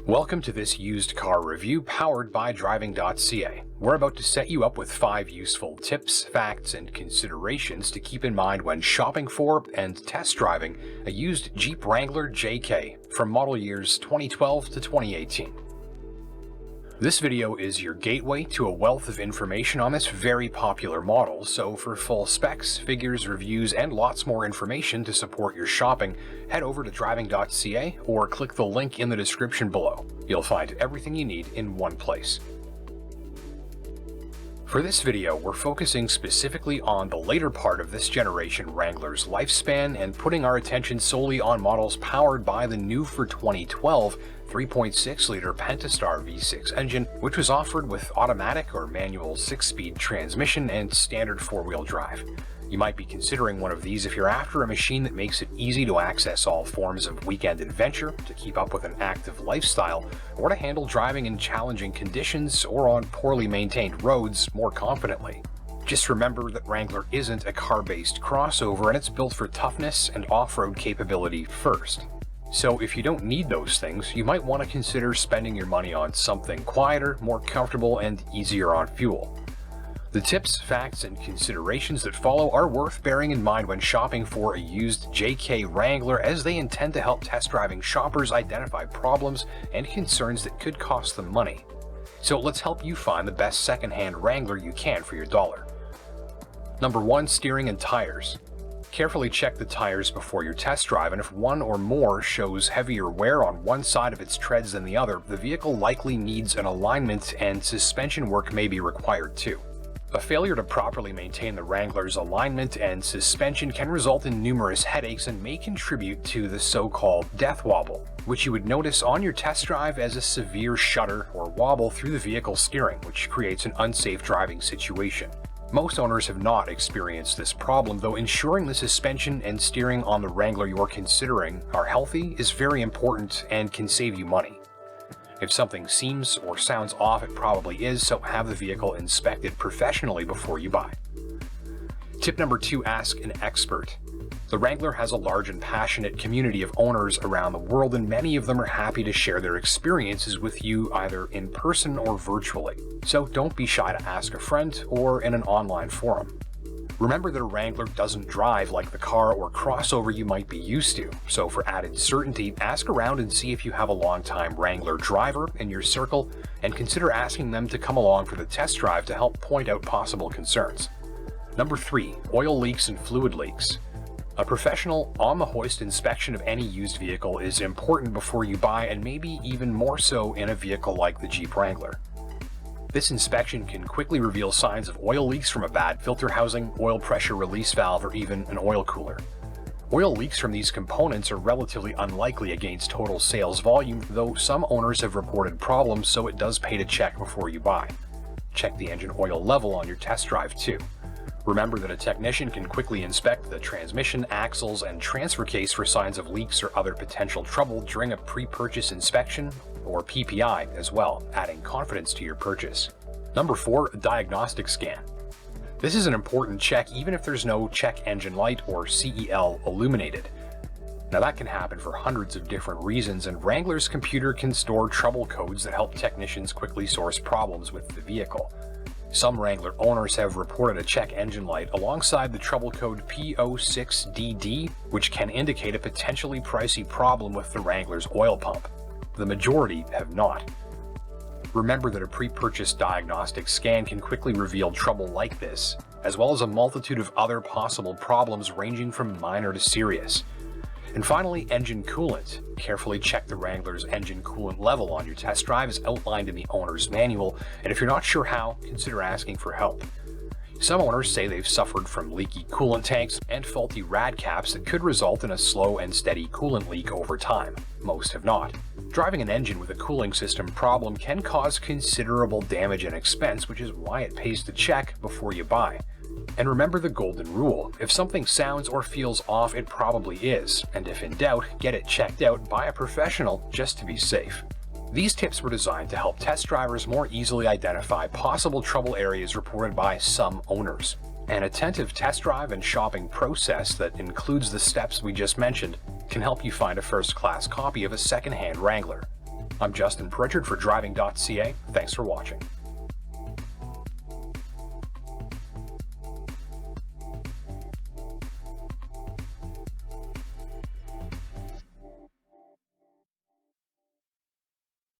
Welcome to this used car review powered by Driving.ca. We're about to set you up with 5 useful tips, facts, and considerations to keep in mind when shopping for and test driving a used Jeep Wrangler JK from model years 2012 to 2018. This video is your gateway to a wealth of information on this very popular model, so for full specs, figures, reviews, and lots more information to support your shopping, head over to Driving.ca or click the link in the description below. You'll find everything you need in one place. For this video, we're focusing specifically on the later part of this generation Wrangler's lifespan and putting our attention solely on models powered by the new for 2012 3.6-liter Pentastar V6 engine, which was offered with automatic or manual 6-speed transmission and standard 4-wheel drive. You might be considering one of these if you're after a machine that makes it easy to access all forms of weekend adventure, to keep up with an active lifestyle, or to handle driving in challenging conditions or on poorly maintained roads more confidently. Just remember that Wrangler isn't a car-based crossover, and it's built for toughness and off-road capability first. So if you don't need those things, you might want to consider spending your money on something quieter, more comfortable, and easier on fuel. The tips, facts, and considerations that follow are worth bearing in mind when shopping for a used JK Wrangler, as they intend to help test driving shoppers identify problems and concerns that could cost them money. So let's help you find the best second-hand Wrangler you can for your dollar. Number 1. Steering and tires. Carefully check the tires before your test drive, and if one or more shows heavier wear on one side of its treads than the other, the vehicle likely needs an alignment and suspension work may be required too. A failure to properly maintain the Wrangler's alignment and suspension can result in numerous headaches and may contribute to the so-called death wobble, which you would notice on your test drive as a severe shudder or wobble through the vehicle's steering, which creates an unsafe driving situation. Most owners have not experienced this problem, though ensuring the suspension and steering on the Wrangler you're considering are healthy is very important and can save you money. If something seems or sounds off, it probably is, so have the vehicle inspected professionally before you buy. Tip number 2. Ask an expert. The Wrangler has a large and passionate community of owners around the world, and many of them are happy to share their experiences with you either in person or virtually. So don't be shy to ask a friend or in an online forum. Remember that a Wrangler doesn't drive like the car or crossover you might be used to, so for added certainty, ask around and see if you have a long-time Wrangler driver in your circle, and consider asking them to come along for the test drive to help point out possible concerns. Number 3. Oil leaks and fluid leaks. A professional, on-the-hoist inspection of any used vehicle is important before you buy, and maybe even more so in a vehicle like the Jeep Wrangler. This inspection can quickly reveal signs of oil leaks from a bad filter housing, oil pressure release valve, or even an oil cooler. Oil leaks from these components are relatively unlikely against total sales volume, though some owners have reported problems, so it does pay to check before you buy. Check the engine oil level on your test drive too. Remember that a technician can quickly inspect the transmission, axles, and transfer case for signs of leaks or other potential trouble during a pre-purchase inspection, or PPI as well, adding confidence to your purchase. Number 4. Diagnostic Scan. This is an important check even if there's no check engine light or CEL illuminated. Now that can happen for hundreds of different reasons, and Wrangler's computer can store trouble codes that help technicians quickly source problems with the vehicle. Some Wrangler owners have reported a check engine light alongside the trouble code P06DD, which can indicate a potentially pricey problem with the Wrangler's oil pump. The majority have not. Remember that a pre-purchase diagnostic scan can quickly reveal trouble like this, as well as a multitude of other possible problems ranging from minor to serious. And finally, engine coolant. Carefully check the Wrangler's engine coolant level on your test drive as outlined in the owner's manual, and if you're not sure how, consider asking for help. Some owners say they've suffered from leaky coolant tanks and faulty rad caps that could result in a slow and steady coolant leak over time. Most have not. Driving an engine with a cooling system problem can cause considerable damage and expense, which is why it pays to check before you buy. And remember the golden rule: if something sounds or feels off, it probably is, and if in doubt, get it checked out by a professional just to be safe. These tips were designed to help test drivers more easily identify possible trouble areas reported by some owners. An attentive test drive and shopping process that includes the steps we just mentioned can help you find a first-class copy of a second-hand Wrangler. I'm Justin Pritchard for Driving.ca. Thanks for watching.